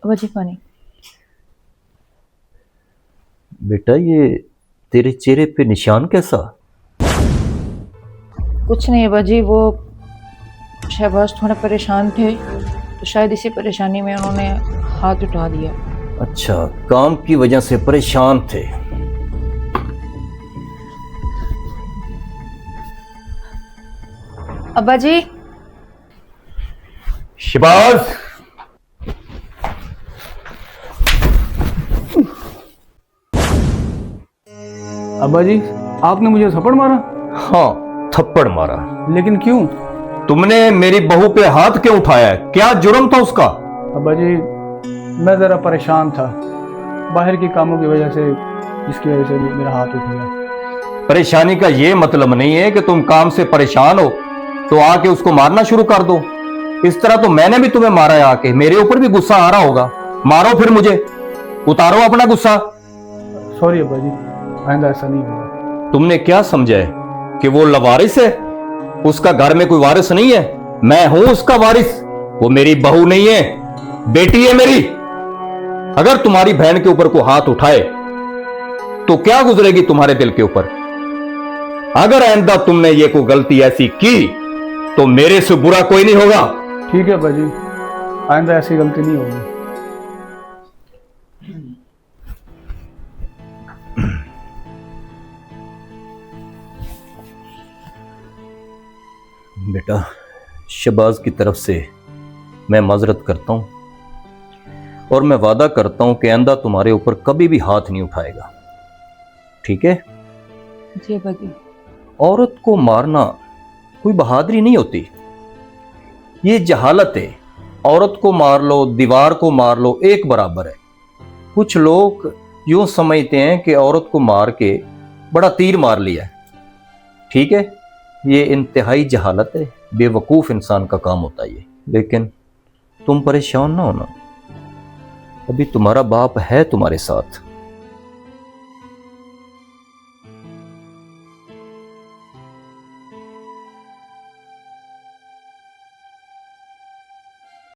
अबाजी पानी। बेटा ये तेरे चेहरे पे निशान कैसा? कुछ नहीं अबाजी, वो शहबाज थोड़ा परेशान थे तो शायद इसी परेशानी में उन्होंने हाथ उठा दिया। अच्छा, काम की वजह से परेशान थे। अब्बाजी। शहबाज, अब्बा जी, आपने मुझे थप्पड़ मारा? हाँ, थप्पड़ मारा। लेकिन क्यों? तुमने मेरी बहू पे हाथ क्यों उठाया? क्या जुर्म था उसका? अब्बा जी, मैं ज़रा परेशान था, बाहर के कामों की वजह से, इसकी वजह से मेरा हाथ उठ गया। परेशानी का ये मतलब नहीं है कि तुम काम से परेशान हो तो आके उसको मारना शुरू कर दो। इस तरह तो मैंने भी तुम्हें मारा है आके, मेरे ऊपर भी गुस्सा आ रहा होगा। मारो फिर मुझे, उतारो अपना गुस्सा। सॉरी अब्बा जी, आइंदा ऐसा नहीं होगा। तुमने क्या समझा है कि वो लवारिस है? उसका घर में कोई वारिस नहीं है, मैं हूं उसका वारिस। वो मेरी बहू नहीं है, बेटी है मेरी। अगर तुम्हारी बहन के ऊपर को हाथ उठाए तो क्या गुजरेगी तुम्हारे दिल के ऊपर? अगर आइंदा तुमने ये कोई गलती ऐसी की तो मेरे से बुरा कोई नहीं होगा। ठीक है अब्बा जी, आइंदा ऐसी गलती नहीं होगी। बेटा, शहबाज की तरफ से मैं माजरत करता हूं और मैं वादा करता हूं कि आइंदा तुम्हारे ऊपर कभी भी हाथ नहीं उठाएगा, ठीक है? जी अब्बाजी। औरत को मारना कोई बहादुरी नहीं होती, ये जहालत है। औरत को मार लो, दीवार को मार लो, एक बराबर है। कुछ लोग यूं समझते हैं कि औरत को मार के बड़ा तीर मार लिया है, ठीक है? ये इंतहाई जहालत है, बेवकूफ़ इंसान का काम होता है ये। लेकिन तुम परेशान ना होना, अभी तुम्हारा बाप है तुम्हारे साथ।